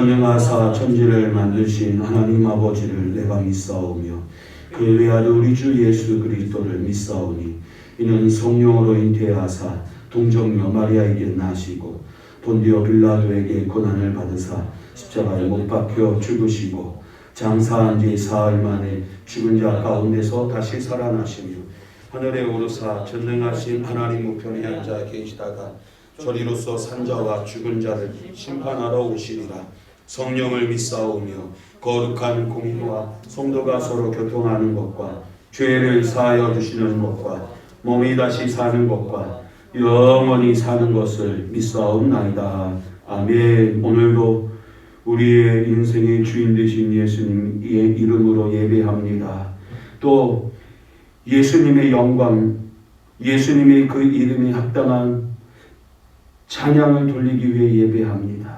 전능하사 천지를 만드신 하나님 아버지를 내가 믿사오며 그의 외아들 우리 주 예수 그리스도를 믿사오니 이는 성령으로 잉태하사 동정녀 마리아에게 나시고 본디오 빌라도에게 고난을 받으사 십자가에 못 박혀 죽으시고 장사한 지 사흘 만에 죽은 자 가운데서 다시 살아나시며 하늘에 오르사 전능하신 하나님 우편에 앉아 계시다가 저리로서 산자와 죽은 자를 심판하러 오시리라. 성령을 믿사오며 거룩한 공의와 성도가 서로 교통하는 것과 죄를 사하여 주시는 것과 몸이 다시 사는 것과 영원히 사는 것을 믿사옵나이다. 아멘. 오늘도 우리의 인생의 주인 되신 예수님의 이름으로 예배합니다. 또 예수님의 영광, 예수님의 그 이름에 합당한 찬양을 돌리기 위해 예배합니다.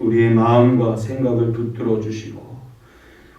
우리의 마음과 생각을 붙들어 주시고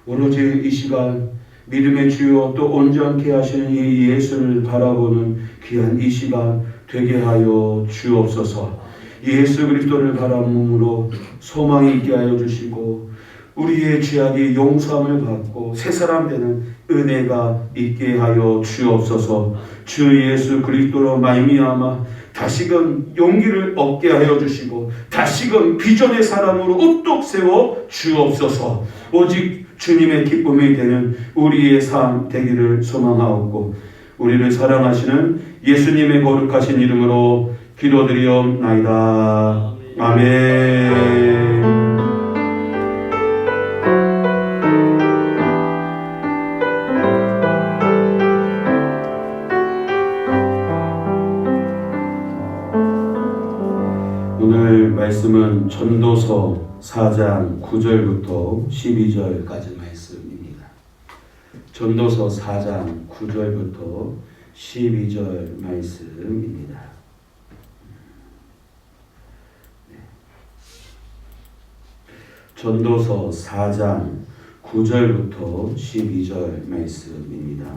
오로지 이 시간 믿음의 주요 또 온전케 하시는 이 예수를 바라보는 귀한 이 시간 되게 하여 주옵소서. 예수 그리스도를 바라봄으로 소망이 있게 하여 주시고 우리의 죄악이 용서함을 받고 새 사람 되는 은혜가 있게 하여 주옵소서. 주 예수 그리스도로 말미암아 다시금 용기를 얻게 하여 주시고 다시금 비전의 사람으로 우뚝 세워 주옵소서. 오직 주님의 기쁨이 되는 우리의 삶 되기를 소망하옵고 우리를 사랑하시는 예수님의 거룩하신 이름으로 기도드리옵나이다. 아멘. 오늘 말씀은 전도서 4장 9절부터 12절까지 말씀입니다. 전도서 4장 9절부터 12절 말씀입니다. 전도서 4장 9절부터 12절 말씀입니다.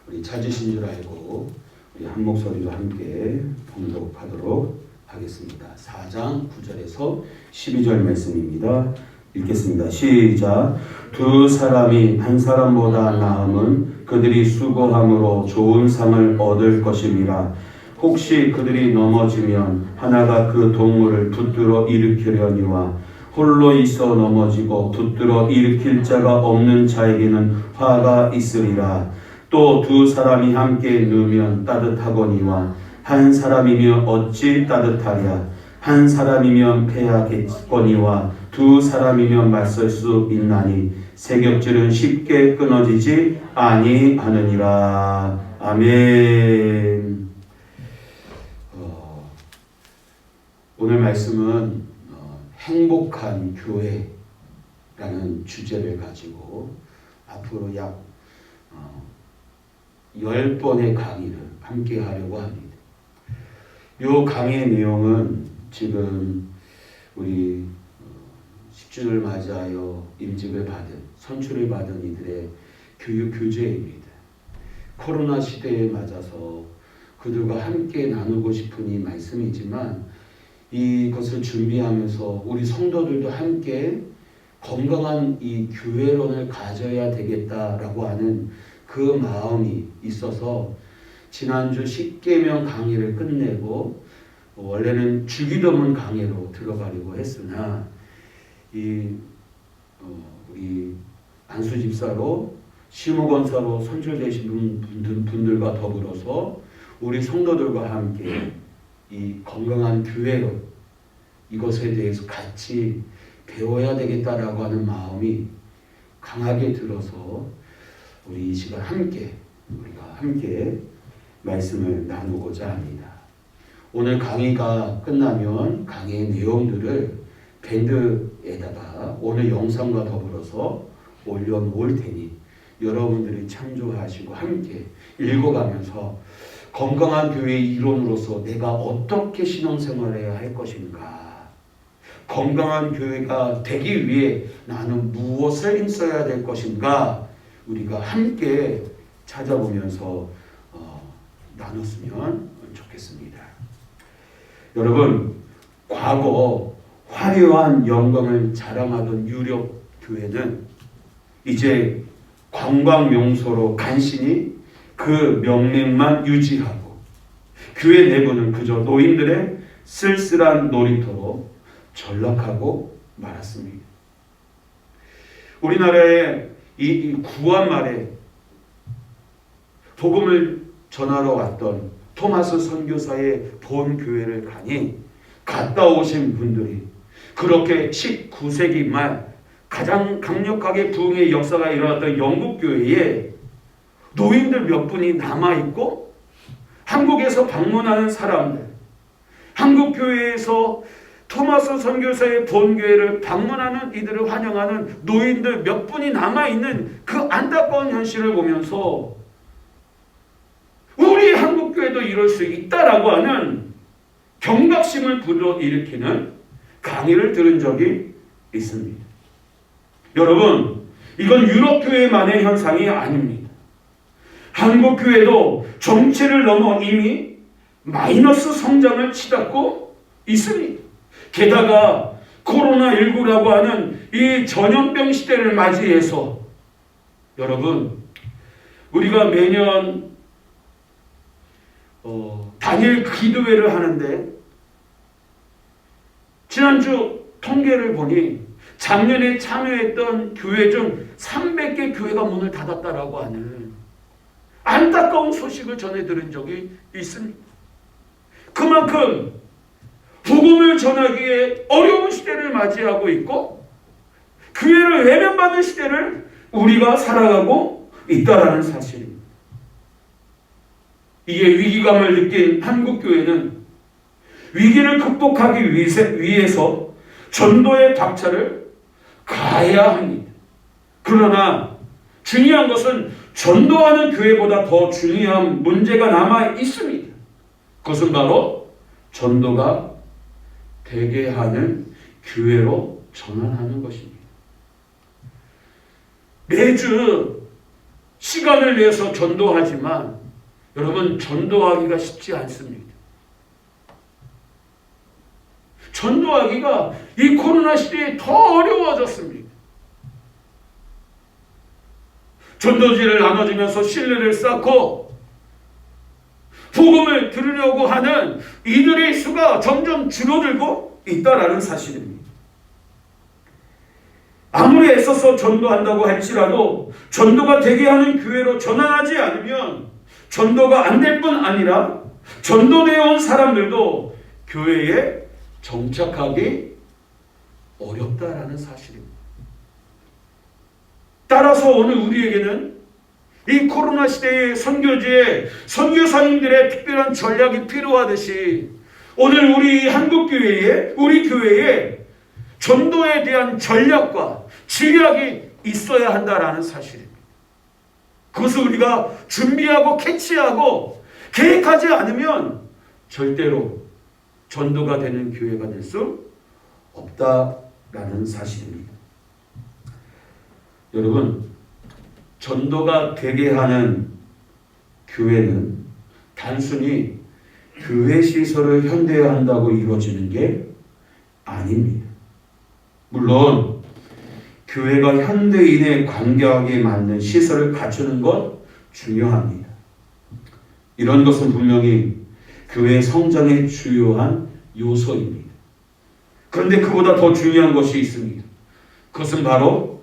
우리 찾으신 줄 알고 우리 한 목소리로 함께 봉독하도록 하겠습니다. 4장 9절에서 12절 말씀입니다. 읽겠습니다. 시작. 두 사람이 한 사람보다 나음은 그들이 수고함으로 좋은 상을 얻을 것임이라. 혹시 그들이 넘어지면 하나가 그 동물을 붙들어 일으키려니와 홀로 있어 넘어지고 붙들어 일으킬 자가 없는 자에게는 화가 있으리라. 또 두 사람이 함께 누우면 따뜻하거니와 한 사람이면 어찌 따뜻하랴. 한 사람이면 패하겠거니와 두 사람이면 맞설 수 있나니 새 겹줄은 쉽게 끊어지지 아니하느니라. 아멘. 오늘 말씀은 행복한 교회라는 주제를 가지고 앞으로 약 10번의 강의를 함께 하려고 합니다. 이 강의의 내용은 지금 우리 10주를 맞이하여 임직을 받은, 선출을 받은 이들의 교육 교재입니다. 코로나 시대에 맞아서 그들과 함께 나누고 싶은 이 말씀이지만 이것을 준비하면서 우리 성도들도 함께 건강한 이 교회론을 가져야 되겠다라고 하는 그 마음이 있어서 지난주 10계명 강의를 끝내고 원래는 주기도문 강의로 들어가려고 했으나 우리 안수 집사로 시무 권사로 선출되신 분들과 더불어서 우리 성도들과 함께 이 건강한 교회론 이것에 대해서 같이 배워야 되겠다라고 하는 마음이 강하게 들어서 우리 이 시간 우리가 함께 말씀을 나누고자 합니다. 오늘 강의가 끝나면 강의의 내용들을 밴드에다가 오늘 영상과 더불어서 올려놓을 테니 여러분들이 참조하시고 함께 읽어가면서 건강한 교회의 이론으로서 내가 어떻게 신앙생활을 해야 할 것인가, 건강한 교회가 되기 위해 나는 무엇을 힘써야 될 것인가 우리가 함께 찾아보면서 나눴으면 좋겠습니다. 여러분, 과거 화려한 영광을 자랑하던 유럽 교회는 이제 관광 명소로 간신히 그 명맥만 유지하고 교회 내부는 그저 노인들의 쓸쓸한 놀이터로 전락하고 말았습니다. 우리나라의 이 구한 말에 복음을 전하러 왔던 토마스 선교사의 본 교회를 가니 갔다 오신 분들이 그렇게 19세기 말 가장 강력하게 부흥의 역사가 일어났던 영국 교회에 노인들 몇 분이 남아있고 한국에서 방문하는 사람들, 한국 교회에서 토마스 선교사의 본교회를 방문하는 이들을 환영하는 노인들 몇 분이 남아있는 그 안타까운 현실을 보면서 우리 한국교회도 이럴 수 있다라고 하는 경각심을 불러일으키는 강의를 들은 적이 있습니다. 여러분, 이건 유럽교회만의 현상이 아닙니다. 한국교회도 정체를 넘어 이미 마이너스 성장을 치닫고 있습니다. 게다가 코로나19라고 하는 이 전염병 시대를 맞이해서 여러분, 우리가 매년 단일 기도회를 하는데 지난주 통계를 보니 작년에 참여했던 교회 중 300개 교회가 문을 닫았다라고 하는 안타까운 소식을 전해 들은 적이 있습니다. 그만큼 복음을 전하기에 어려운 시대를 맞이하고 있고 교회를 외면받는 시대를 우리가 살아가고 있다라는 사실입니다. 이에 위기감을 느낀 한국교회는 위기를 극복하기 위해서 전도의 박차를 가해야 합니다. 그러나 중요한 것은 전도하는 교회보다 더 중요한 문제가 남아 있습니다. 그것은 바로 전도가 되게 하는 교회로 전환하는 것입니다. 매주 시간을 내서 전도하지만 여러분, 전도하기가 쉽지 않습니다. 전도하기가 이 코로나 시대에 더 어려워졌습니다. 전도지를 나눠주면서 신뢰를 쌓고 복음을 들으려고 하는 이들의 수가 점점 줄어들고 있다라는 사실입니다. 아무리 애써서 전도한다고 할지라도 전도가 되게 하는 교회로 전환하지 않으면 전도가 안 될 뿐 아니라 전도되어 온 사람들도 교회에 정착하기 어렵다라는 사실입니다. 따라서 오늘 우리에게는 이 코로나 시대의 선교지에 선교사님들의 특별한 전략이 필요하듯이 오늘 우리 한국교회에, 우리 교회에 전도에 대한 전략과 전략이 있어야 한다라는 사실입니다. 그것을 우리가 준비하고 캐치하고 계획하지 않으면 절대로 전도가 되는 교회가 될 수 없다라는 사실입니다. 여러분, 전도가 되게 하는 교회는 단순히 교회 시설을 현대화한다고 이루어지는 게 아닙니다. 물론 교회가 현대인의 관계하게 맞는 시설을 갖추는 것 중요합니다. 이런 것은 분명히 교회 성장의 주요한 요소입니다. 그런데 그보다 더 중요한 것이 있습니다. 그것은 바로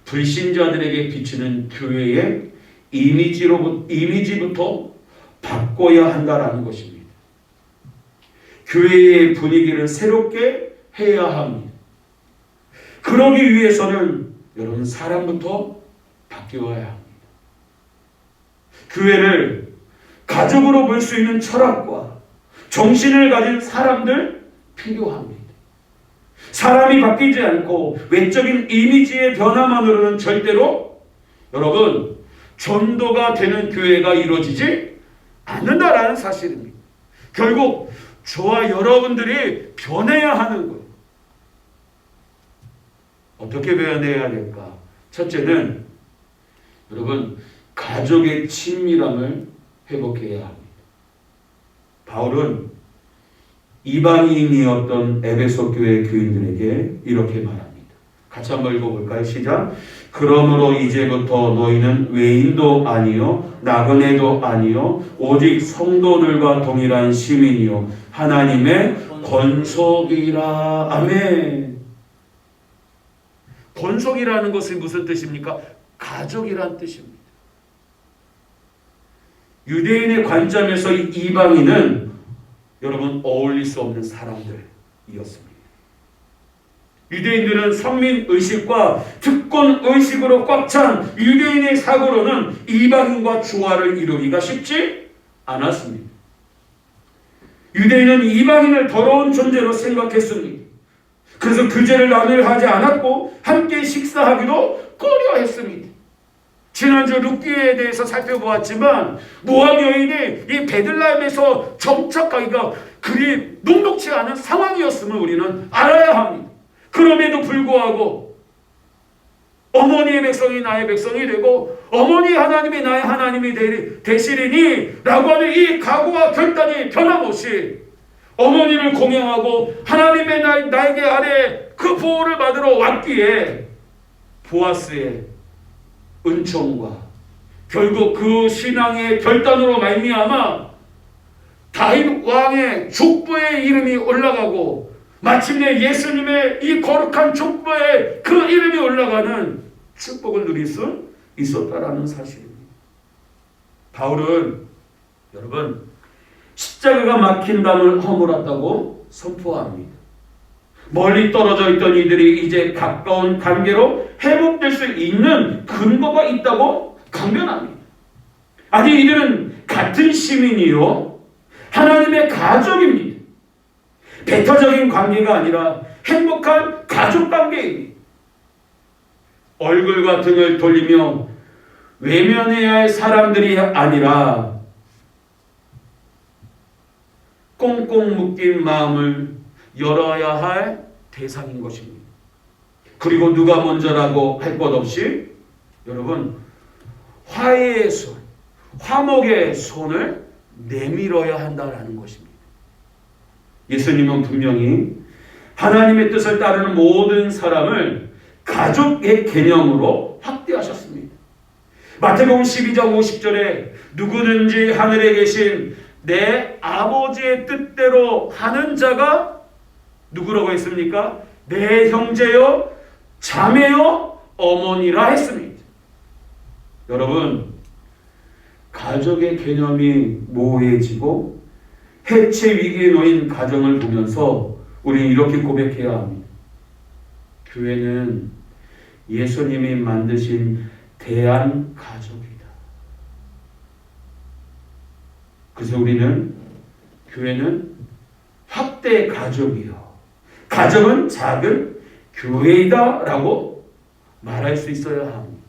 불신자들에게 비치는 교회의 이미지부터 바꿔야 한다라는 것입니다. 교회의 분위기를 새롭게 해야 합니다. 그러기 위해서는 여러분 사람부터 바뀌어야 합니다. 교회를 가족으로 볼 수 있는 철학과 정신을 가진 사람들 필요합니다. 사람이 바뀌지 않고 외적인 이미지의 변화만으로는 절대로 여러분 전도가 되는 교회가 이루어지지 않는다라는 사실입니다. 결국 저와 여러분들이 변해야 하는 거예요. 어떻게 변해야 될까? 첫째는 여러분 가족의 친밀함을 회복해야 합니다. 바울은 이방인이었던 에베소 교회 교인들에게 이렇게 말합니다. 같이 한번 읽어볼까요? 시작. 그러므로 이제부터 너희는 외인도 아니요 나그네도 아니요 오직 성도들과 동일한 시민이요 하나님의 권속이라. 아멘. 권속이라는 것이 무슨 뜻입니까? 가족이란 뜻입니다. 유대인의 관점에서 이 이방인은 여러분 어울릴 수 없는 사람들이었습니다. 유대인들은 선민의식과 특권의식으로 꽉 찬 유대인의 사고로는 이방인과 조화를 이루기가 쉽지 않았습니다. 유대인은 이방인을 더러운 존재로 생각했습니다. 그래서 규제를 나누려 하지 않았고 함께 식사하기도 꺼려했습니다. 지난주 룻기에 대해서 살펴보았지만 모압 여인이 이 베들레헴에서 정착하기가 그리 녹록지 않은 상황이었음을 우리는 알아야 합니다. 그럼에도 불구하고 어머니의 백성이 나의 백성이 되고 어머니 하나님이 나의 하나님이 되시리니 라고 하는 이 각오와 결단이 변함없이 어머니를 공경하고 하나님의 나에게 아래 그 보호를 받으러 왔기에 보아스의 은총과 결국 그 신앙의 결단으로 말미암아 다윗 왕의 족보의 이름이 올라가고 마침내 예수님의 이 거룩한 족보에 그 이름이 올라가는 축복을 누릴 수 있었다라는 사실입니다. 바울은 여러분 십자가가 막힌 담을 허물었다고 선포합니다. 멀리 떨어져 있던 이들이 이제 가까운 관계로 회복될 수 있는 근거가 있다고 강변합니다. 아니 이들은 같은 시민이요 하나님의 가족입니다. 배타적인 관계가 아니라 행복한 가족 관계입니다. 얼굴과 등을 돌리며 외면해야 할 사람들이 아니라 꽁꽁 묶인 마음을 열어야 할 대상인 것입니다. 그리고 누가 먼저라고 할 것 없이 여러분 화해의 손, 화목의 손을 내밀어야 한다는 것입니다. 예수님은 분명히 하나님의 뜻을 따르는 모든 사람을 가족의 개념으로 확대하셨습니다. 마태복음 12장 50절에 누구든지 하늘에 계신 내 아버지의 뜻대로 하는 자가 누구라고 했습니까? 내 형제요 자매요 어머니라 했습니다. 여러분 가족의 개념이 모호해지고 해체 위기에 놓인 가정을 보면서 우리는 이렇게 고백해야 합니다. 교회는 예수님이 만드신 대한 가족이다. 그래서 우리는 교회는 확대 가족이요 가정은 작은 교회이다 라고 말할 수 있어야 합니다.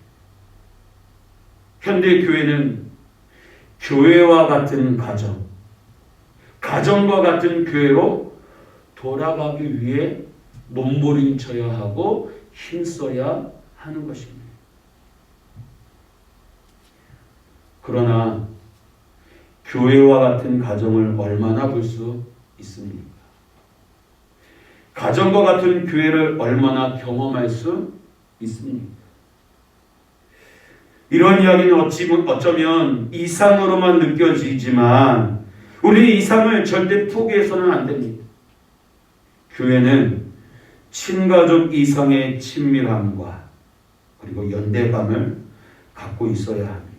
현대 교회는 교회와 같은 가정, 가정과 같은 교회로 돌아가기 위해 몸부림쳐야 하고 힘써야 하는 것입니다. 그러나 교회와 같은 가정을 얼마나 볼 수 있습니까? 가정과 같은 교회를 얼마나 경험할 수 있습니까? 이런 이야기는 어쩌면 이상으로만 느껴지지만 우리는 이상을 절대 포기해서는 안 됩니다. 교회는 친가족 이상의 친밀함과 그리고 연대감을 갖고 있어야 합니다.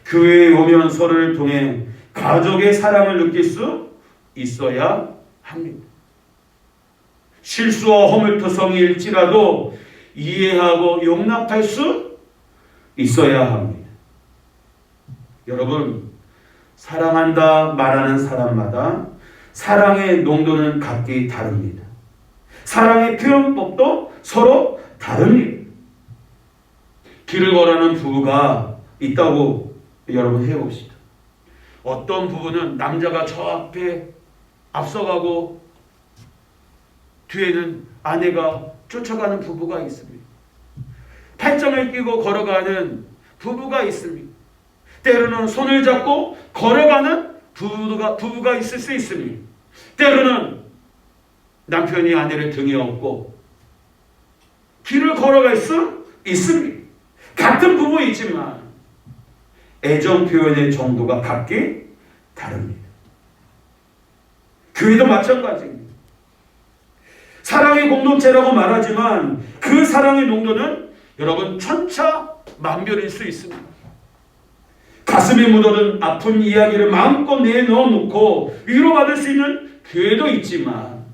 교회에 오면 서로를 통해 가족의 사랑을 느낄 수 있어야 합니다. 실수와 허물투성이일지라도 이해하고 용납할 수 있어야 합니다. 여러분, 사랑한다 말하는 사람마다 사랑의 농도는 각기 다릅니다. 사랑의 표현법도 서로 다릅니다. 길을 걸어가는 부부가 있다고 여러분 해봅시다. 어떤 부부는 남자가 저 앞에 앞서가고 뒤에는 아내가 쫓아가는 부부가 있습니다. 팔짱을 끼고 걸어가는 부부가 있습니다. 때로는 손을 잡고 걸어가는 부부가 있을 수 있습니다. 때로는 남편이 아내를 등에 업고 길을 걸어갈 수 있습니다. 같은 부부이지만 애정 표현의 정도가 각기 다릅니다. 교회도 마찬가지입니다. 사랑의 공동체라고 말하지만 그 사랑의 농도는 여러분 천차만별일 수 있습니다. 가슴에 묻어든 아픈 이야기를 마음껏 내놓아 놓고 위로받을 수 있는 교회도 있지만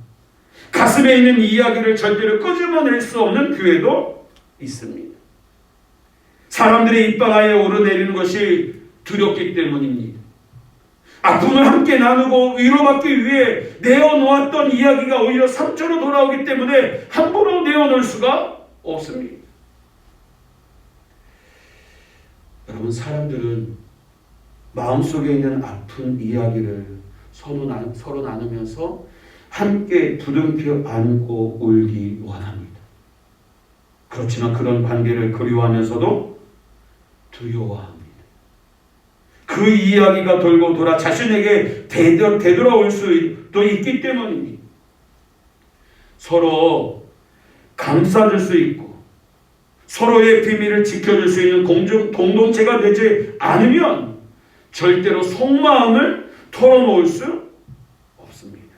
가슴에 있는 이야기를 절대로 끄집어낼 수 없는 교회도 있습니다. 사람들의 입방아에 오르내리는 것이 두렵기 때문입니다. 아픔을 함께 나누고 위로받기 위해 내어놓았던 이야기가 오히려 상처로 돌아오기 때문에 함부로 내어놓을 수가 없습니다. 여러분, 사람들은 마음속에 있는 아픈 이야기를 서로 나누면서 함께 부둥켜 안고 울기 원합니다. 그렇지만 그런 관계를 그리워하면서도 두려워합니다. 그 이야기가 돌고 돌아 자신에게 되돌아올 수도 있기 때문입니다. 서로 감싸줄 수 있고 서로의 비밀을 지켜줄 수 있는 공동체가 되지 않으면 절대로 속마음을 털어놓을 수 없습니다.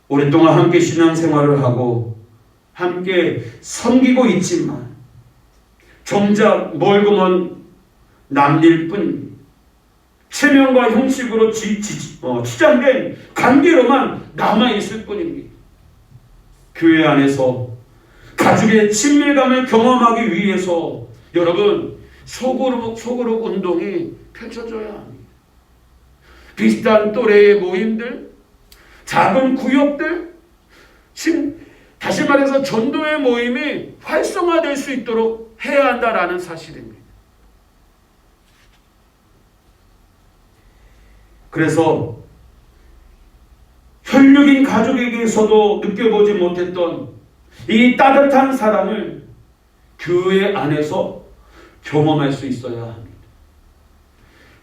오랫동안 함께 신앙생활을 하고 함께 섬기고 있지만 정작 멀고 먼 남일 뿐입니다. 체면과 형식으로 치장된 관계로만 남아있을 뿐입니다. 교회 안에서 가족의 친밀감을 경험하기 위해서 여러분 소그룹 운동이 펼쳐져야 합니다. 비슷한 또래의 모임들, 작은 구역들, 다시 말해서 전도의 모임이 활성화될 수 있도록 해야 한다라는 사실입니다. 그래서 혈육인 가족에게서도 느껴보지 못했던 이 따뜻한 사랑을 교회 안에서 경험할 수 있어야 합니다.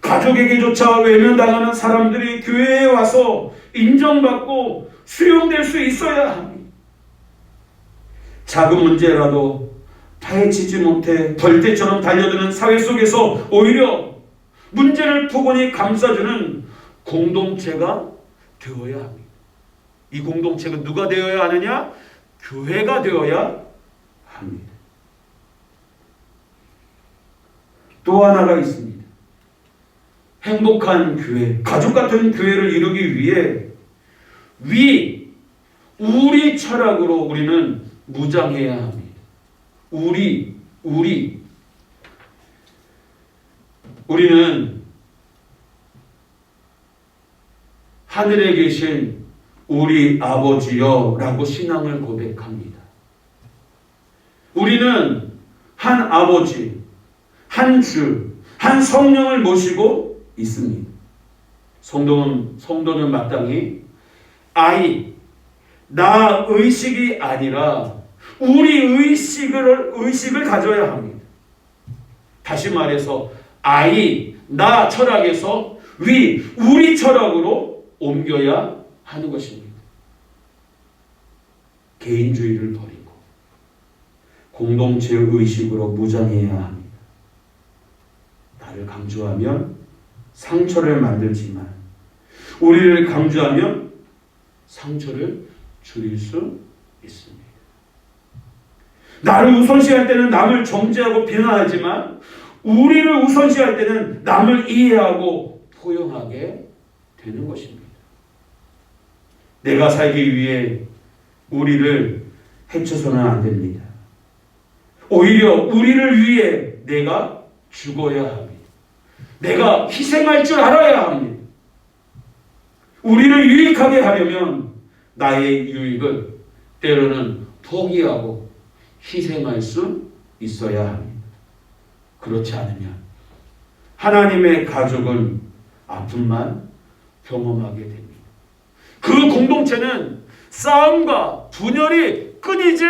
가족에게조차 외면당하는 사람들이 교회에 와서 인정받고 수용될 수 있어야 합니다. 작은 문제라도 파헤치지 못해 벌떼처럼 달려드는 사회 속에서 오히려 문제를 포근히 감싸주는 공동체가 되어야 합니다. 이 공동체가 누가 되어야 하느냐? 교회가 되어야 합니다. 또 하나가 있습니다. 행복한 교회, 가족 같은 교회를 이루기 위해 우리 철학으로 우리는 무장해야 합니다. 우리는 하늘에 계신 우리 아버지여 라고 신앙을 고백합니다. 우리는 한 아버지, 한 주, 한 성령을 모시고 있습니다. 성도는 마땅히 나 의식이 아니라 우리 의식을 가져야 합니다. 다시 말해서 나 철학에서 우리 철학으로 옮겨야 하는 것입니다. 개인주의를 버리고 공동체의 의식으로 무장해야 합니다. 나를 강조하면 상처를 만들지만 우리를 강조하면 상처를 줄일 수 있습니다. 나를 우선시할 때는 남을 정죄하고 비난하지만 우리를 우선시할 때는 남을 이해하고 포용하게 되는 것입니다. 내가 살기 위해 우리를 해쳐서는 안 됩니다. 오히려 우리를 위해 내가 죽어야 합니다. 내가 희생할 줄 알아야 합니다. 우리를 유익하게 하려면 나의 유익을 때로는 포기하고 희생할 수 있어야 합니다. 그렇지 않으면 하나님의 가족은 아픔만 경험하게 됩니다. 그 공동체는 싸움과 분열이 끊이지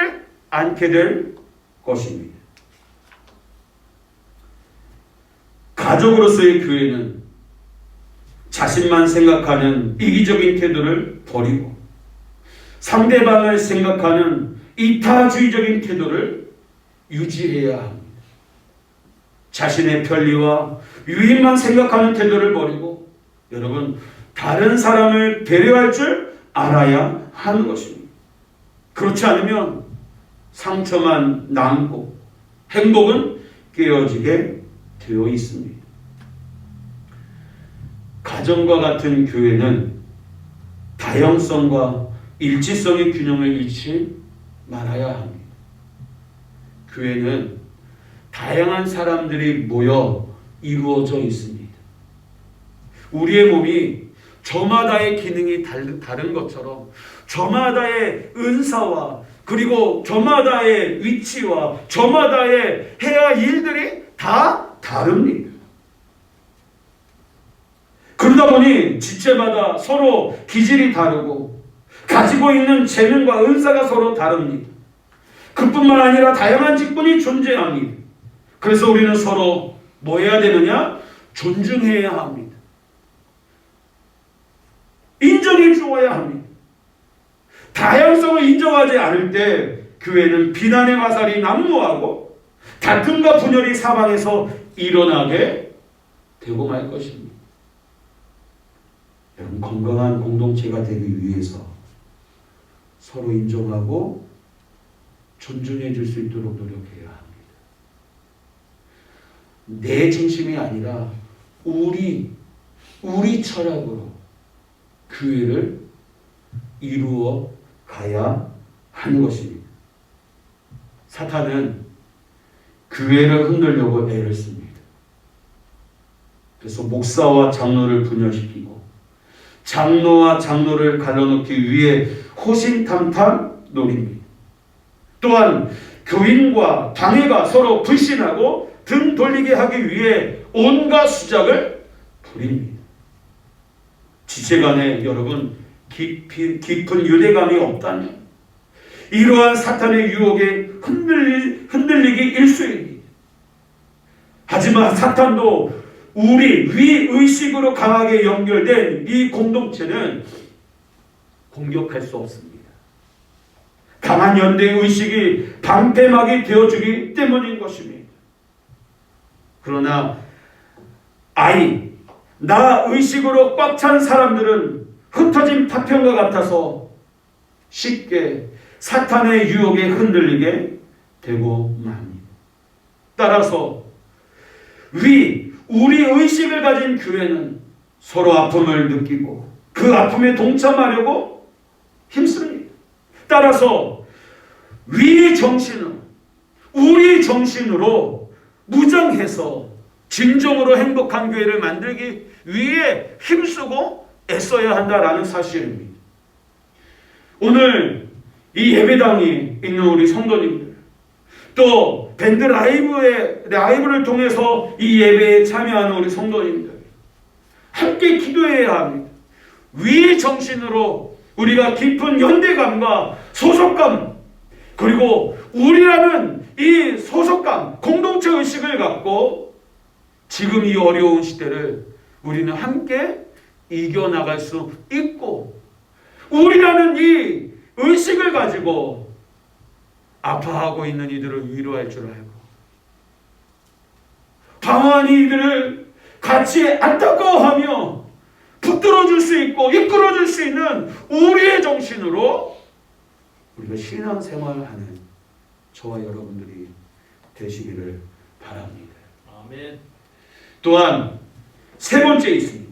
않게 될 것입니다. 가족으로서의 교회는 자신만 생각하는 이기적인 태도를 버리고 상대방을 생각하는 이타주의적인 태도를 유지해야 합니다. 자신의 편리와 유익만 생각하는 태도를 버리고 여러분 다른 사람을 배려할 줄 알아야 하는 것입니다. 그렇지 않으면 상처만 남고 행복은 깨어지게 되어 있습니다. 가정과 같은 교회는 다양성과 일치성의 균형을 잃지 말아야 합니다. 교회는 다양한 사람들이 모여 이루어져 있습니다. 우리의 몸이 저마다의 기능이 다른 것처럼 저마다의 은사와 그리고 저마다의 위치와 저마다의 해야 할 일들이 다 다릅니다. 그러다 보니 지체마다 서로 기질이 다르고 가지고 있는 재능과 은사가 서로 다릅니다. 그뿐만 아니라 다양한 직분이 존재합니다. 그래서 우리는 서로 뭐 해야 되느냐? 존중해야 합니다. 인정해 주어야 합니다. 다양성을 인정하지 않을 때 교회는 비난의 화살이 난무하고 다툼과 분열이 사방에서 일어나게 되고 말 것입니다. 여러분, 건강한 공동체가 되기 위해서 서로 인정하고 존중해 줄 수 있도록 노력해야 합니다. 내 중심이 아니라 우리 철학으로 교회를 이루어 가야 하는 것입니다. 사탄은 교회를 흔들려고 애를 씁니다. 그래서 목사와 장로를 분열시키고 장로와 장로를 갈라놓기 위해 호신탐탐 노립니다. 또한 교인과 당회가 서로 불신하고 등 돌리게 하기 위해 온갖 수작을 부립니다. 지체간에 여러분 깊은 유대감이 없다면 이러한 사탄의 유혹에 흔들리기 일쑤입니다. 하지만 사탄도 우리 위의식으로 강하게 연결된 이 공동체는 공격할 수 없습니다. 강한 연대의식이 방패막이 되어주기 때문인 것입니다. 그러나 나 의식으로 꽉 찬 사람들은 흩어진 파편과 같아서 쉽게 사탄의 유혹에 흔들리게 되고 맙니다. 따라서 우리 의식을 가진 교회는 서로 아픔을 느끼고 그 아픔에 동참하려고 힘씁니다. 따라서 우리 정신으로 무장해서 진정으로 행복한 교회를 만들기 위해 힘쓰고 애써야 한다라는 사실입니다. 오늘 이 예배당에 있는 우리 성도님들, 또 밴드 라이브를 통해서 이 예배에 참여하는 우리 성도님들, 함께 기도해야 합니다. 위의 정신으로 우리가 깊은 연대감과 소속감, 그리고 우리라는 이 소속감, 공동체 의식을 갖고 지금 이 어려운 시대를 우리는 함께 이겨나갈 수 있고, 우리라는 이 의식을 가지고 아파하고 있는 이들을 위로할 줄 알고, 방황한 이들을 같이 안타까워하며 붙들어줄 수 있고 이끌어줄 수 있는 우리의 정신으로 우리가 신앙생활을 하는 저와 여러분들이 되시기를 바랍니다. 아멘. 또한 세 번째 있습니다.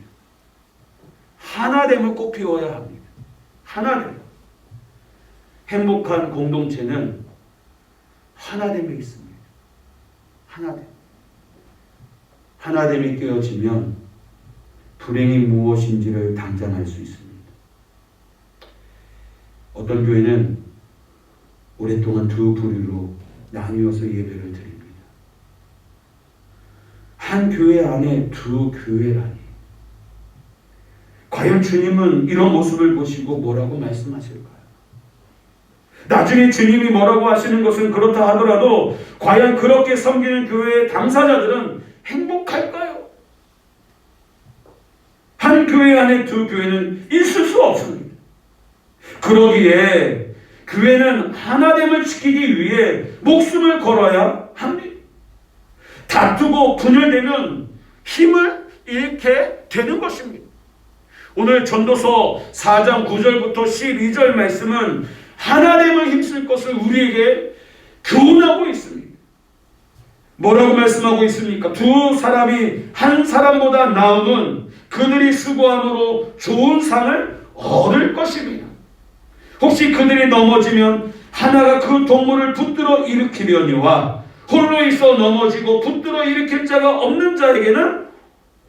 하나됨을 꼭 배워야 합니다. 하나됨. 행복한 공동체는 하나됨이 있습니다. 하나됨. 하나됨이 깨어지면 불행이 무엇인지를 단정할 수 있습니다. 어떤 교회는 오랫동안 두 부류로 나뉘어서 예배를 드립니다. 한 교회 안에 두 교회라니. 과연 주님은 이런 모습을 보시고 뭐라고 말씀하실까요? 나중에 주님이 뭐라고 하시는 것은 그렇다 하더라도 과연 그렇게 섬기는 교회의 당사자들은 행복할까요? 한 한 교회 안에 두 교회는 있을 수 없습니다. 그러기에 교회는 하나됨을 지키기 위해 목숨을 걸어야 합니다. 다투고 분열되면 힘을 잃게 되는 것입니다. 오늘 전도서 4장 9절부터 12절 말씀은 하나됨을 힘쓸 것을 우리에게 교훈하고 있습니다. 뭐라고 말씀하고 있습니까? 두 사람이 한 사람보다 나음은 그들이 수고함으로 좋은 상을 얻을 것입니다. 혹시 그들이 넘어지면 하나가 그 동물을 붙들어 일으키려니와 홀로 있어 넘어지고 붙들어 일으킬 자가 없는 자에게는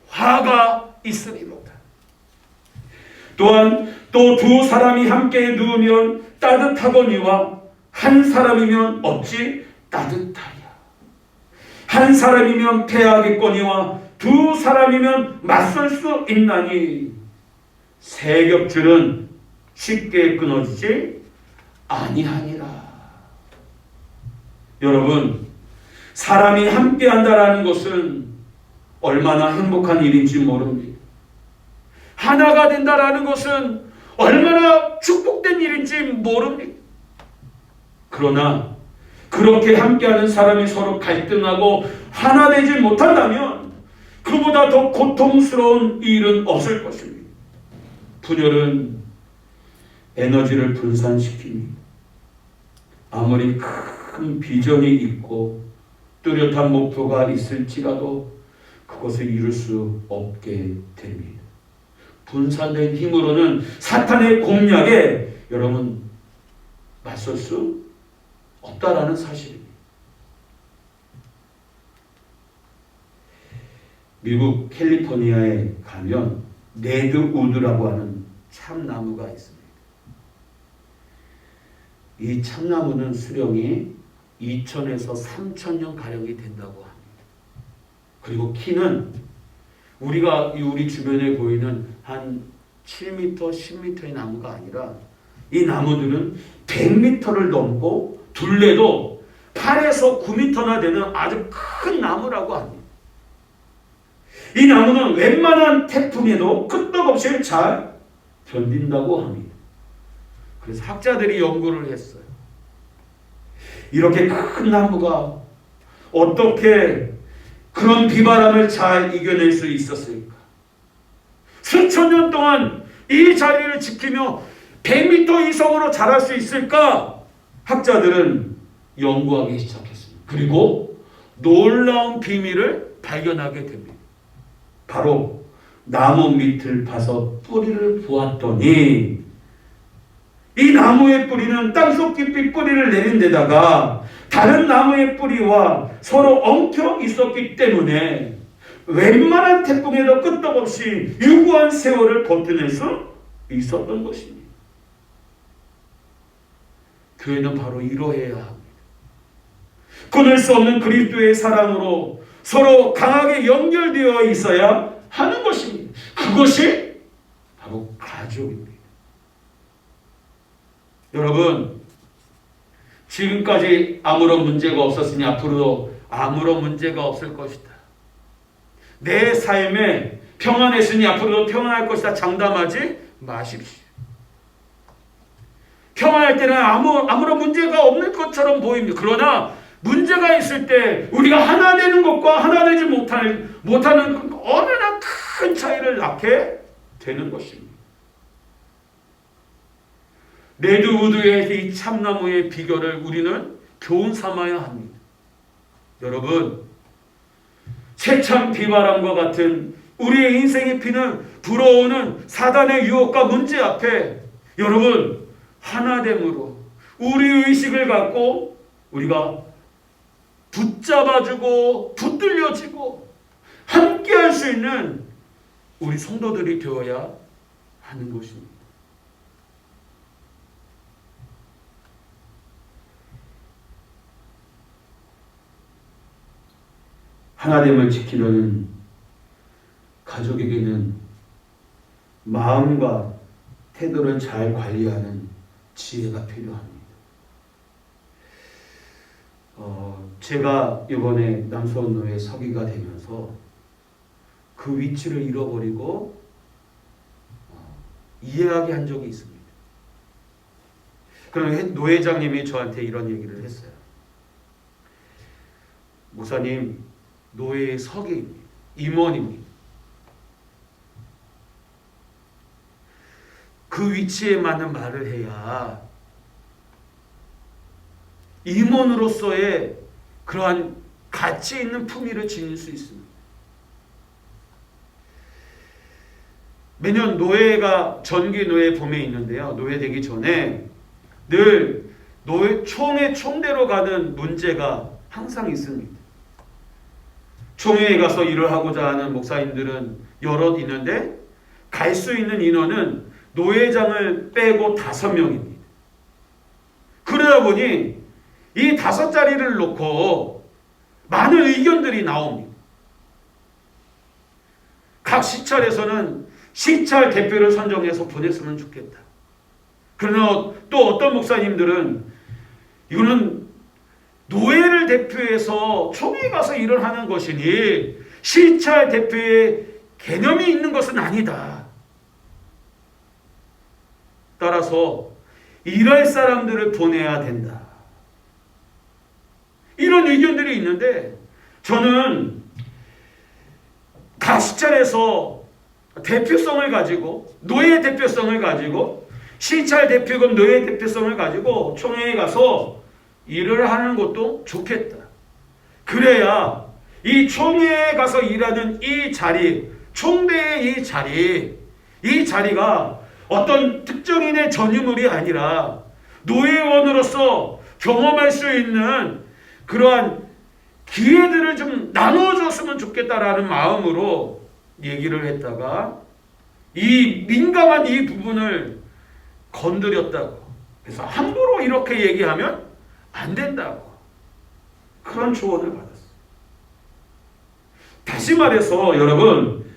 화가 있으리로다. 또한 또 두 사람이 함께 누우면 따뜻하거니와 한 사람이면 어찌 따뜻하랴. 한 사람이면 패하겠거니와 두 사람이면 맞설 수 있나니 새 겹줄은 쉽게 끊어지지 아니하니라. 여러분, 사람이 함께 한다라는 것은 얼마나 행복한 일인지 모릅니다. 하나가 된다라는 것은 얼마나 축복된 일인지 모릅니다. 그러나 그렇게 함께하는 사람이 서로 갈등하고 하나 되지 못한다면 그보다 더 고통스러운 일은 없을 것입니다. 분열은 에너지를 분산시키니 아무리 큰 비전이 있고 뚜렷한 목표가 있을지라도 그것을 이룰 수 없게 됩니다. 분산된 힘으로는 사탄의 공략에 여러분 맞설 수 없다라는 사실입니다. 미국 캘리포니아에 가면 레드우드라고 하는 참나무가 있습니다. 이 참나무는 수령이 2000에서 3000년 가량이 된다고 합니다. 그리고 키는 우리 주변에 보이는 한 7m, 10m의 나무가 아니라 이 나무들은 100m를 넘고 둘레도 8에서 9m나 되는 아주 큰 나무라고 합니다. 이 나무는 웬만한 태풍에도 끄떡없이 잘 견딘다고 합니다. 그래서 학자들이 연구를 했어요. 이렇게 큰 나무가 어떻게 그런 비바람을 잘 이겨낼 수 있었을까? 수천 년 동안 이 자리를 지키며 100m 이상으로 자랄 수 있을까? 학자들은 연구하기 시작했습니다. 그리고 놀라운 비밀을 발견하게 됩니다. 바로 나무 밑을 파서 뿌리를 보았더니 이 나무의 뿌리는 땅속 깊이 뿌리를 내린 데다가 다른 나무의 뿌리와 서로 엉켜 있었기 때문에 웬만한 태풍에도 끄떡없이 유구한 세월을 버텨낼 수 있었던 것입니다. 교회는 바로 이러해야 합니다. 끊을 수 없는 그리스도의 사랑으로 서로 강하게 연결되어 있어야 하는 것입니다. 그것이 바로 가족입니다. 여러분, 지금까지 아무런 문제가 없었으니 앞으로도 아무런 문제가 없을 것이다. 내 삶에 평안했으니 앞으로도 평안할 것이다. 장담하지 마십시오. 평안할 때는 아무런 문제가 없는 것처럼 보입니다. 그러나 문제가 있을 때 우리가 하나 되는 것과 하나 되지 못하는 어느나 큰 차이를 낳게 되는 것입니다. 레드우드의 이 참나무의 비결을 우리는 교훈 삼아야 합니다. 여러분, 세찬 비바람과 같은 우리의 인생의 피는 불어오는 사단의 유혹과 문제 앞에 여러분 하나됨으로 우리 의식을 갖고 우리가 붙잡아주고 붙들려지고 함께 할 수 있는 우리 성도들이 되어야 하는 것입니다. 하나됨을 지키려는 가족에게는 마음과 태도를 잘 관리하는 지혜가 필요합니다. 제가 이번에 남수원로에 서기가 되면서 그 위치를 잃어버리고 이해하게 한 적이 있습니다. 그럼 노회장님이 저한테 이런 얘기를 했어요. 목사님, 노예의 서기입니다. 임원입니다. 그 위치에 맞는 말을 해야 임원으로서의 그러한 가치 있는 품위를 지닐 수 있습니다. 매년 노예가 전기 노예 봄에 있는데요. 노예 되기 전에 늘 노예 총대로 가는 문제가 항상 있습니다. 총회에 가서 일을 하고자 하는 목사님들은 여럿 있는데 갈 수 있는 인원은 노회장을 빼고 5명입니다. 그러다 보니 이 5자리를 놓고 많은 의견들이 나옵니다. 각 시찰에서는 시찰 대표를 선정해서 보냈으면 좋겠다. 그러나 또 어떤 목사님들은 이거는 노예를 대표해서 총회에 가서 일을 하는 것이니 시찰 대표의 개념이 있는 것은 아니다. 따라서 일할 사람들을 보내야 된다. 이런 의견들이 있는데 저는 각 시찰에서 대표성을 가지고 노예 대표성을 가지고 시찰 대표금 노예 대표성을 가지고 총회에 가서 일을 하는 것도 좋겠다. 그래야 이 총회에 가서 일하는 이 자리, 총대의 이 자리가 어떤 특정인의 전유물이 아니라 노예원으로서 경험할 수 있는 그러한 기회들을 좀 나눠줬으면 좋겠다라는 마음으로 얘기를 했다가 이 민감한 이 부분을 건드렸다고. 그래서 함부로 이렇게 얘기하면 안 된다고. 그런 조언을 받았어요. 다시 말해서 여러분,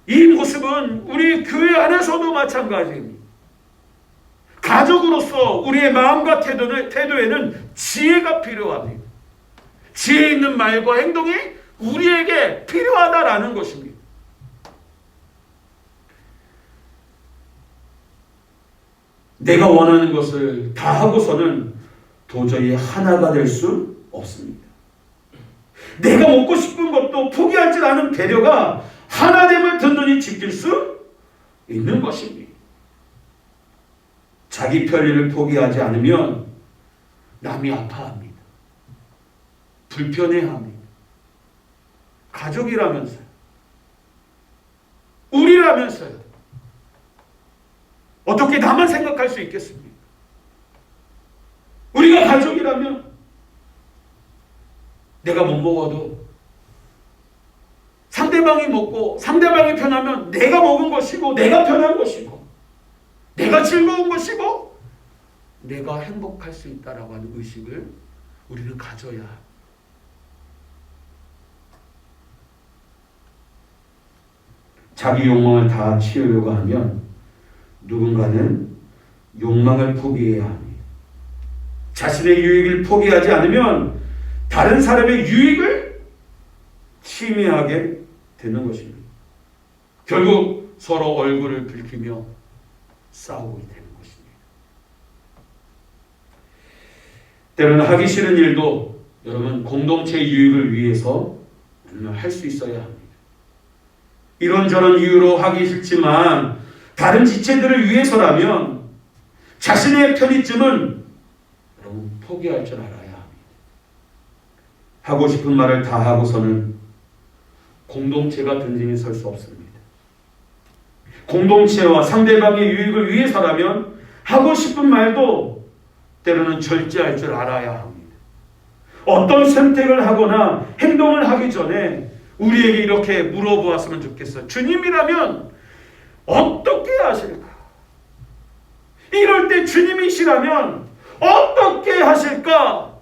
이 모습은 우리 교회 안에서도 마찬가지입니다. 가족으로서 우리의 마음과 태도에는 지혜가 필요합니다. 지혜 있는 말과 행동이 우리에게 필요하다라는 것입니다. 내가 원하는 것을 다 하고서는 도저히 하나가 될 수 없습니다. 내가 먹고 싶은 것도 포기하지 않은 배려가 하나됨을 든든히 지킬 수 있는 것입니다. 자기 편리를 포기하지 않으면 남이 아파합니다. 불편해합니다. 가족이라면서요. 우리라면서요. 어떻게 나만 생각할 수 있겠습니까? 우리가 가족이라면 내가 못 먹어도 상대방이 먹고 상대방이 편하면 내가 먹은 것이고 내가 편한 것이고 내가 즐거운 것이고 내가 행복할 수 있다라고 하는 의식을 우리는 가져야 합니다. 자기 욕망을 다 채우려고 하면 누군가는 욕망을 포기해야 합니다. 자신의 유익을 포기하지 않으면 다른 사람의 유익을 침해하게 되는 것입니다. 결국 서로 얼굴을 붉히며 싸우게 되는 것입니다. 때로는 하기 싫은 일도 여러분 공동체의 유익을 위해서 할 수 있어야 합니다. 이런저런 이유로 하기 싫지만 다른 지체들을 위해서라면 자신의 편의점은 여러분 포기할 줄 알아야 합니다. 하고 싶은 말을 다 하고서는 공동체가 든든히 설 수 없습니다. 공동체와 상대방의 유익을 위해서라면 하고 싶은 말도 때로는 절제할 줄 알아야 합니다. 어떤 선택을 하거나 행동을 하기 전에 우리에게 이렇게 물어보았으면 좋겠어요. 주님이라면 어떻게 하실까? 이럴 때 주님이시라면 어떻게 하실까?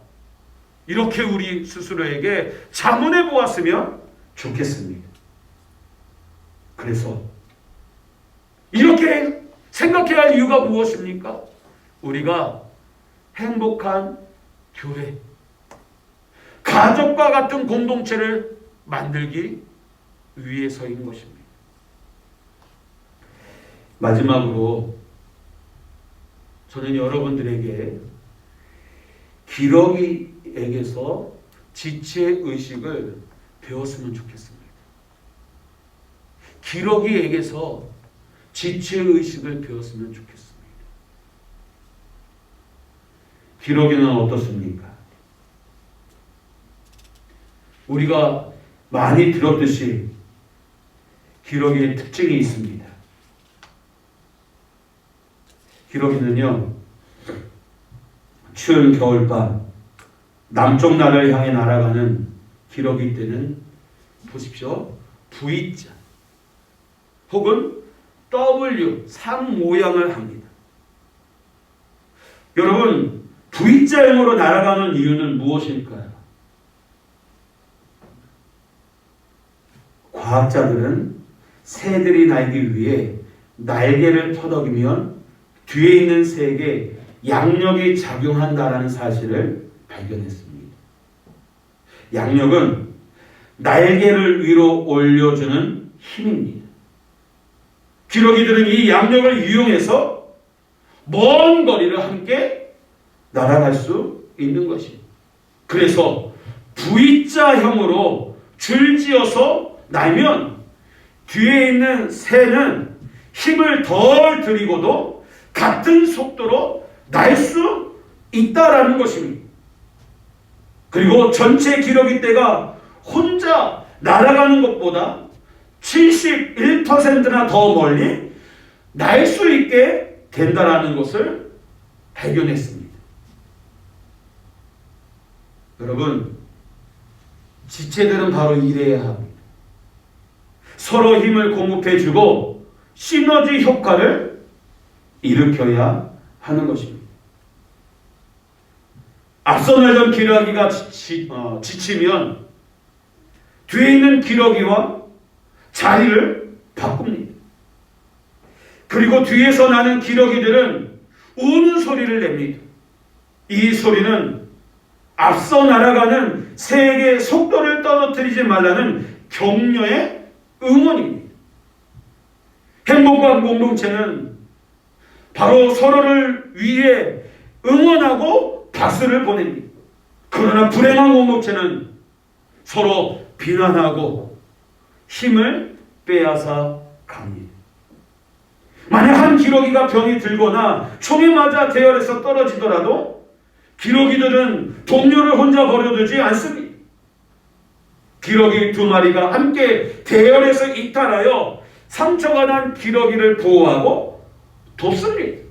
이렇게 우리 스스로에게 자문해 보았으면 좋겠습니다. 그래서 이렇게 생각해야 할 이유가 무엇입니까? 우리가 행복한 교회, 가족과 같은 공동체를 만들기 위해서인 것입니다. 마지막으로 저는 여러분들에게 기러기에게서 지체의식을 배웠으면 좋겠습니다. 기러기에게서 지체의식을 배웠으면 좋겠습니다. 기러기는 어떻습니까? 우리가 많이 들었듯이 기러기의 특징이 있습니다. 기러기는요, 추운 겨울밤 남쪽 나라를 향해 날아가는 기러기 때는 보십시오. V자 혹은 W 상 모양을 합니다. 여러분, V자형으로 날아가는 이유는 무엇일까요? 과학자들은 새들이 날기 위해 날개를 터덕이면 뒤에 있는 새에게 양력이 작용한다라는 사실을 발견했습니다. 양력은 날개를 위로 올려주는 힘입니다. 기러기들은 이 양력을 이용해서 먼 거리를 함께 날아갈 수 있는 것입니다. 그래서 V자형으로 줄지어서 날면 뒤에 있는 새는 힘을 덜 들이고도 같은 속도로 날 수 있다라는 것입니다. 그리고 전체 기러기 떼가 혼자 날아가는 것보다 71%나 더 멀리 날 수 있게 된다라는 것을 발견했습니다. 여러분, 지체들은 바로 이래야 합니다. 서로 힘을 공급해주고 시너지 효과를 일으켜야 하는 것입니다. 앞서 날던 기러기가 지치면 뒤에 있는 기러기와 자리를 바꿉니다. 그리고 뒤에서 나는 기러기들은 우는 소리를 냅니다. 이 소리는 앞서 날아가는 새에게 속도를 떨어뜨리지 말라는 격려의 응원입니다. 행복한 공동체는 바로 서로를 위해 응원하고 박수를 보냅니다. 그러나 불행한 공동체는 서로 비난하고 힘을 빼앗아 갑니다. 만약 한 기러기가 병이 들거나 총에 맞아 대열에서 떨어지더라도 기러기들은 동료를 혼자 버려두지 않습니다. 기러기 두 마리가 함께 대열에서 이탈하여 상처가 난 기러기를 보호하고 돕습니다.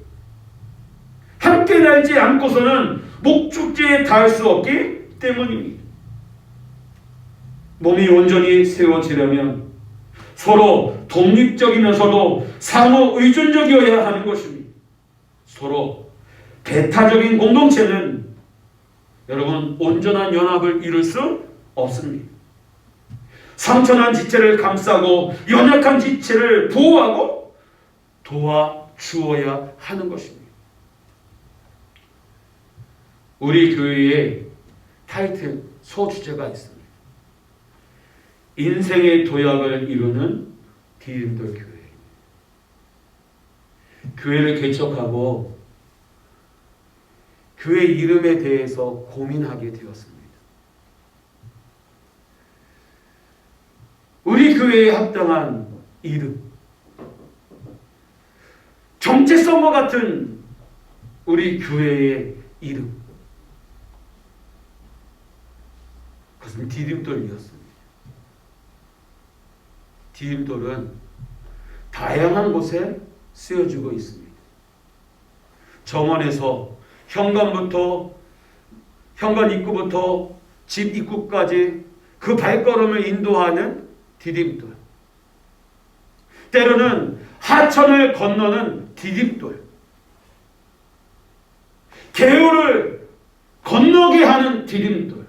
함께 날지 않고서는 목적지에 닿을 수 없기 때문입니다. 몸이 온전히 세워지려면 서로 독립적이면서도 상호 의존적이어야 하는 것입니다. 서로 배타적인 공동체는 여러분 온전한 연합을 이룰 수 없습니다. 상처난 지체를 감싸고 연약한 지체를 보호하고 도와주어야 하는 것입니다. 우리 교회에 타이틀 소주제가 있습니다. 인생의 도약을 이루는 디딤돌 교회. 교회를 개척하고 교회 이름에 대해서 고민하게 되었습니다. 우리 교회에 합당한 이름, 정체성과 같은 우리 교회의 이름, 그것은 디딤돌이었습니다. 디딤돌은 다양한 곳에 쓰여지고 있습니다. 정원에서 현관 입구부터 집 입구까지 그 발걸음을 인도하는 디딤돌. 때로는 하천을 건너는 디딤돌. 개울을 건너게 하는 디딤돌.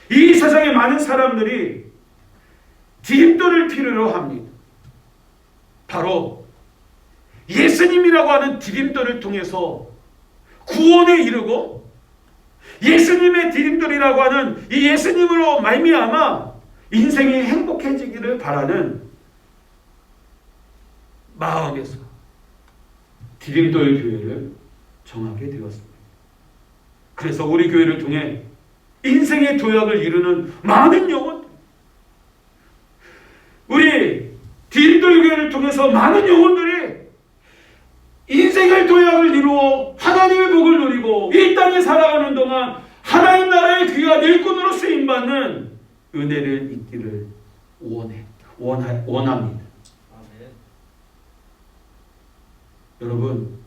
이 세상에 많은 사람들이 디딤돌을 필요로 합니다. 바로 예수님이라고 하는 디딤돌을 통해서 구원에 이르고 예수님의 디딤돌이라고 하는 이 예수님으로 말미암아 인생이 행복해지기를 바라는 마음에서 디딤돌 교회를 정하게 되었습니다. 그래서 우리 교회를 통해 인생의 도약을 이루는 많은 영혼들, 우리 디딤돌 교회를 통해서 많은 영혼들이 인생의 도약을 이루어 하나님의 복을 누리고 이 땅에 살아가는 동안 하나님 나라의 귀한 일꾼으로 쓰임받는 은혜를 있기를 원합니다. 아멘. 여러분,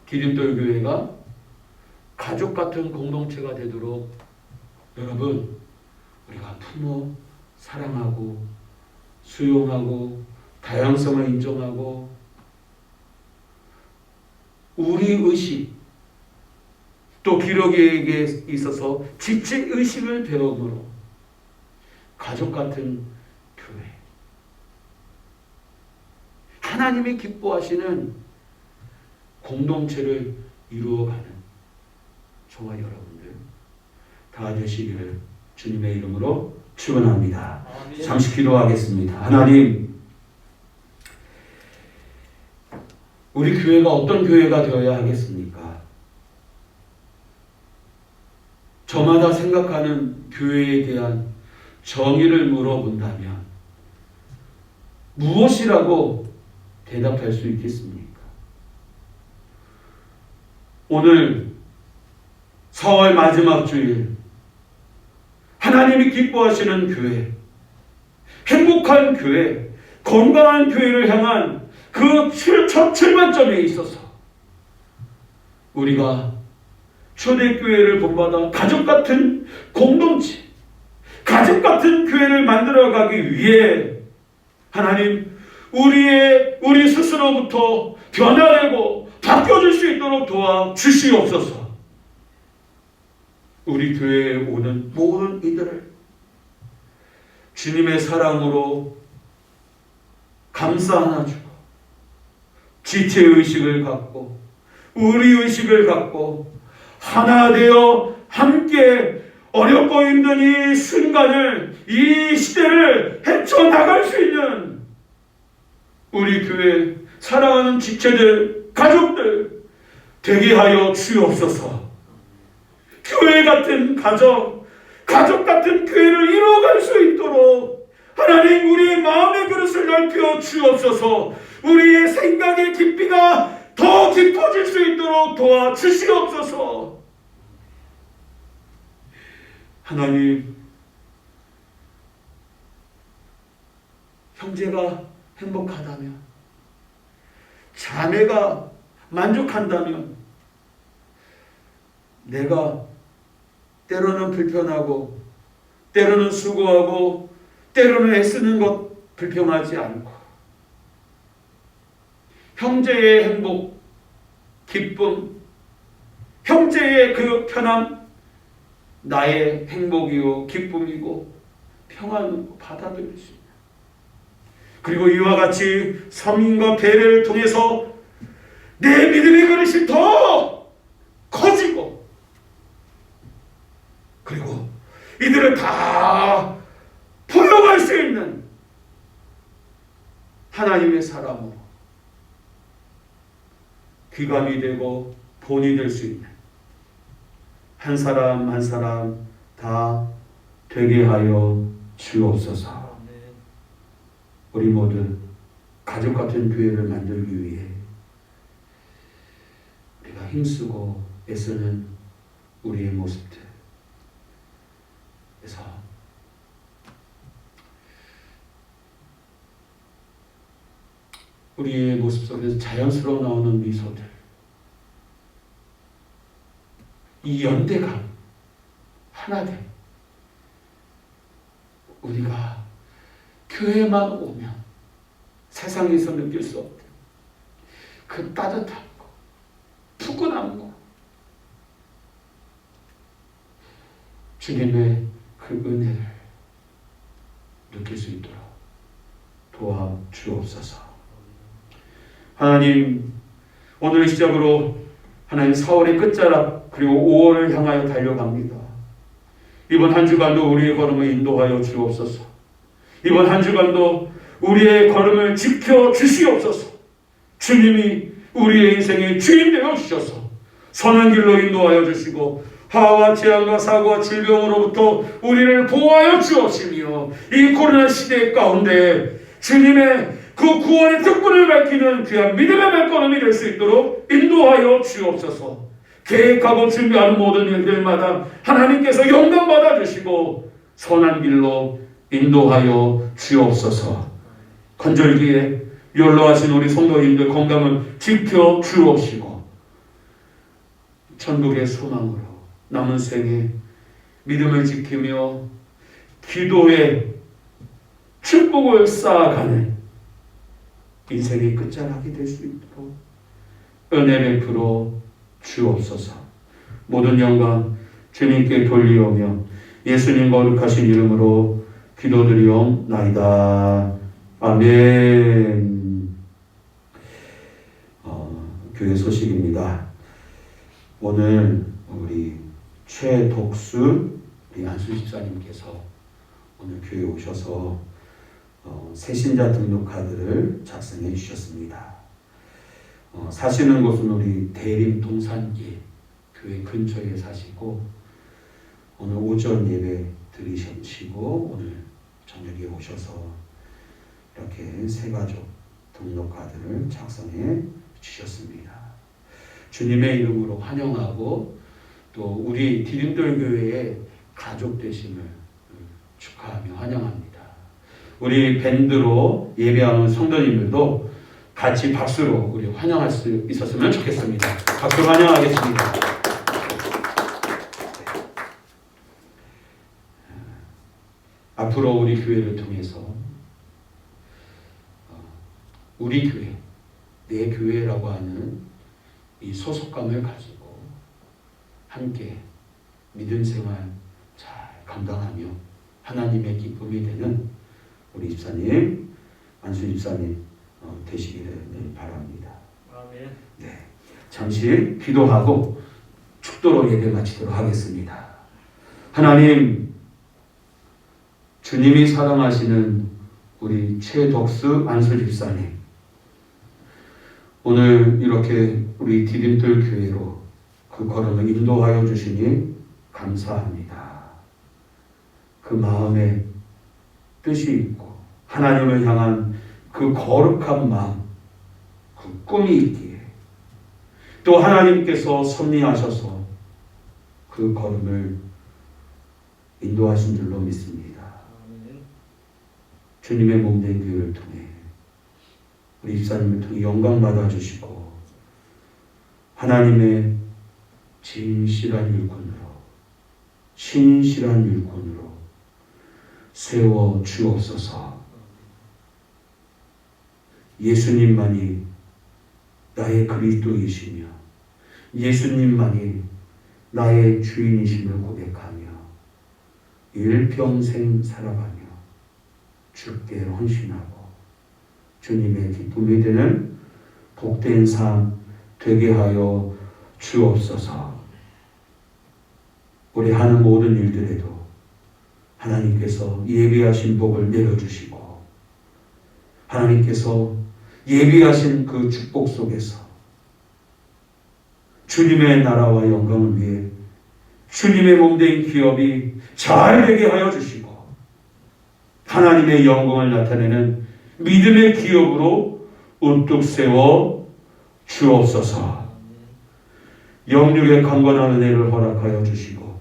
디딤돌 교회가 가족 같은 공동체가 되도록 여러분, 우리가 품어 사랑하고 수용하고 다양성을 인정하고 우리 의식 또 기록에게 있어서 지체 의식을 배움으로 가족 같은 교회, 하나님이 기뻐하시는 공동체를 이루어가는 저와 여러분들 다 되시기를 주님의 이름으로 축원합니다. 잠시 기도하겠습니다. 하나님, 우리 교회가 어떤 교회가 되어야 하겠습니까? 저마다 생각하는 교회에 대한 정의를 물어본다면 무엇이라고 대답할 수 있겠습니까? 오늘 4월 마지막 주일, 하나님이 기뻐하시는 교회, 행복한 교회, 건강한 교회를 향한 그 첫 출발점에 있어서 우리가 초대교회를 본받아 가족 같은 공동체, 가족 같은 교회를 만들어가기 위해 하나님, 우리 스스로부터 변화되고 바뀌어질 수 있도록 도와주시옵소서. 우리 교회에 오는 모든 이들을 주님의 사랑으로 감싸 안아주고 지체의식을 갖고 우리 의식을 갖고 하나 되어 함께 어렵고 힘든 이 순간을, 이 시대를 헤쳐나갈 수 있는 우리 교회 사랑하는 지체들, 가족들 되게 하여 주옵소서. 교회 같은 가족 같은 교회를 이루어갈 수 있도록 하나님, 우리의 마음의 그릇을 넓혀 주옵소서. 우리의 생각의 깊이가 더 깊어질 수 있도록 도와주시옵소서. 하나님, 형제가 행복하다면, 자매가 만족한다면, 내가 때로는 불편하고 때로는 수고하고 때로는 애쓰는 것 불평하지 않고 형제의 행복, 기쁨, 형제의 그 편함, 나의 행복이요 기쁨이고 평안으로 받아들일 수 있는, 그리고 이와 같이 섬김과 배려를 통해서 내 믿음의 그릇이 더 커지고, 그리고 이들을 다 포용할 수 있는 하나님의 사람으로 귀감이 되고 본이 될 수 있는 한 사람 한 사람 다 되게 하여 주옵소서. 우리 모두 가족 같은 교회를 만들기 위해 우리가 힘쓰고 애쓰는 우리의 모습들, 그래서 우리의 모습 속에서 자연스러워 나오는 미소들, 이 연대감, 하나됨, 우리가 교회만 오면 세상에서 느낄 수 없는 그 따뜻한 거, 푸근한 거, 주님의 그 은혜를 느낄 수 있도록 도와주옵소서. 하나님, 오늘 시작으로 하나님 4월의 끝자락 그리고 5월을 향하여 달려갑니다. 이번 한 주간도 우리의 걸음을 인도하여 주옵소서. 이번 한 주간도 우리의 걸음을 지켜 주시옵소서. 주님이 우리의 인생의 주인 되어 주셔서 선한 길로 인도하여 주시고 화와 재앙과 사고와 질병으로부터 우리를 보호하여 주옵시며 이 코로나 시대 가운데 주님의 그 구원의 특권을 밝히는 귀한 믿음의 발걸음이 될 수 있도록 인도하여 주옵소서. 계획하고 준비하는 모든 일들마다 하나님께서 영광 받아주시고 선한 길로 인도하여 주옵소서. 건절기에 연로하신 우리 성도님들 건강을 지켜 주옵시고 천국의 소망으로 남은 생에 믿음을 지키며 기도의 축복을 쌓아가는 인생의 끝자락이 될 수 있도록 은혜 베풀어 주옵소서. 모든 영광 주님께 돌리오며 예수님 거룩하신 이름으로 기도드리옵나이다. 아멘. 교회 소식입니다. 오늘 우리 최덕수 우리 안수 집사님께서 오늘 교회에 오셔서 새신자 등록 카드를 작성해 주셨습니다. 사시는 곳은 우리 대림 동산길 교회 근처에 사시고 오늘 오전 예배 드리시고 오늘 저녁에 오셔서 이렇게 새 가족 등록 카드를 작성해 주셨습니다. 주님의 이름으로 환영하고 또 우리 디딤돌 교회의 가족 되심을 축하하며 환영합니다. 우리 밴드로 예배하는 성도님들도 같이 박수로 우리 환영할 수 있었으면 좋겠습니다. 박수로 환영하겠습니다. 앞으로 우리 교회를 통해서 우리 교회, 내 교회라고 하는 이 소속감을 가지고 함께 믿음 생활 잘 감당하며 하나님의 기쁨이 되는 우리 집사님, 안수 집사님 되시기를 바랍니다. 아멘. 네, 잠시 기도하고 축도로 예배 마치도록 하겠습니다. 하나님, 주님이 사랑하시는 우리 최덕수 안수 집사님, 오늘 이렇게 우리 디딤돌 교회로 그 걸음을 인도하여 주시니 감사합니다. 그 마음에 뜻이 있고 하나님을 향한 그 거룩한 마음, 그 꿈이 있기에 또 하나님께서 섭리하셔서 그 걸음을 인도하신 줄로 믿습니다. 주님의 몸된 교회를 통해 우리 집사님을 통해 영광 받아주시고 하나님의 진실한 율권으로 신실한 율권으로 세워 주옵소서. 예수님만이 나의 그리스도이시며 예수님만이 나의 주인이심을 고백하며 일평생 살아가며 주께 헌신하고 주님의 기쁨이 되는 복된 삶 되게 하여 주옵소서. 우리 하는 모든 일들에도 하나님께서 예비하신 복을 내려주시고 하나님께서 예비하신 그 축복 속에서 주님의 나라와 영광을 위해 주님의 몸된 기업이 잘 되게 하여 주시고 하나님의 영광을 나타내는 믿음의 기업으로 우뚝 세워 주옵소서. 영육의 강건한 은혜를 허락하여 주시고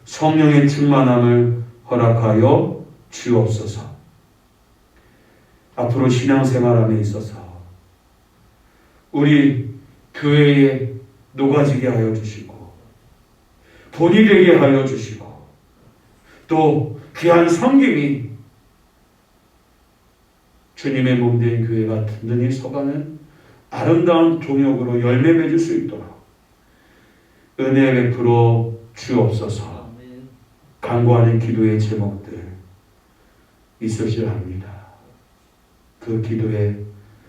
성령의 충만함을 허락하여 주옵소서. 앞으로 신앙생활함에 있어서 우리 교회에 녹아지게 하여 주시고 본이 되게 하여 주시고 또 귀한 섬김이 주님의 몸된 교회가 든든히 서가는 아름다운 동역으로 열매 맺을 수 있도록 은혜 베풀어 주옵소서. 간구하는 기도의 제목들 있으시랍니다. 그 기도에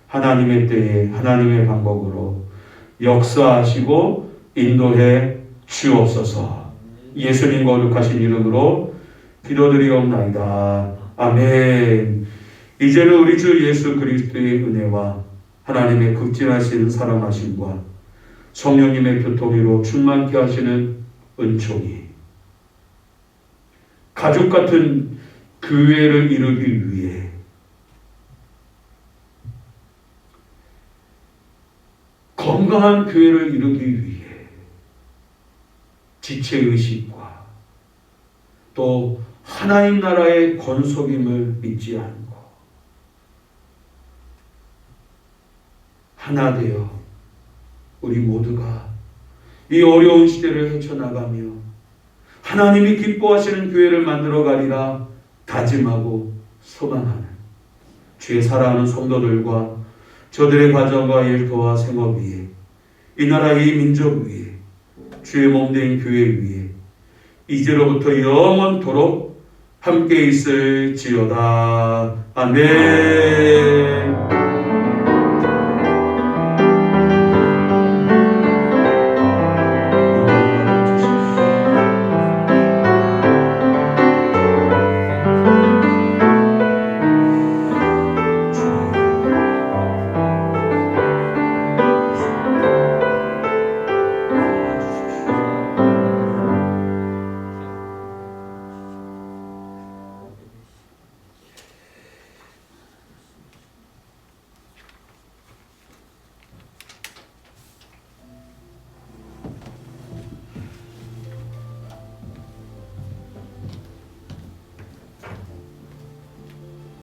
하나님의 때에 하나님의 방법으로 역사하시고 인도해 주옵소서. 예수님 거룩하신 이름으로 기도드리옵나이다. 아멘. 이제는 우리 주 예수 그리스도의 은혜와 하나님의 극진하신 사랑하심과 성령님의 교통으로 충만케 하시는 은총이 가족 같은 교회를 이루기 위해 건강한 교회를 이루기 위해 지체의식과 또 하나님 나라의 권속임을 믿지 않고 하나 되어 우리 모두가 이 어려운 시대를 헤쳐나가며 하나님이 기뻐하시는 교회를 만들어 가리라 다짐하고 소망하는 주의 사랑하는 성도들과 저들의 가정과 일터와 생업 위에 이 나라 이 민족 위에 주의 몸된 교회 위에 이제로부터 영원토록 함께 있을지어다. 아멘.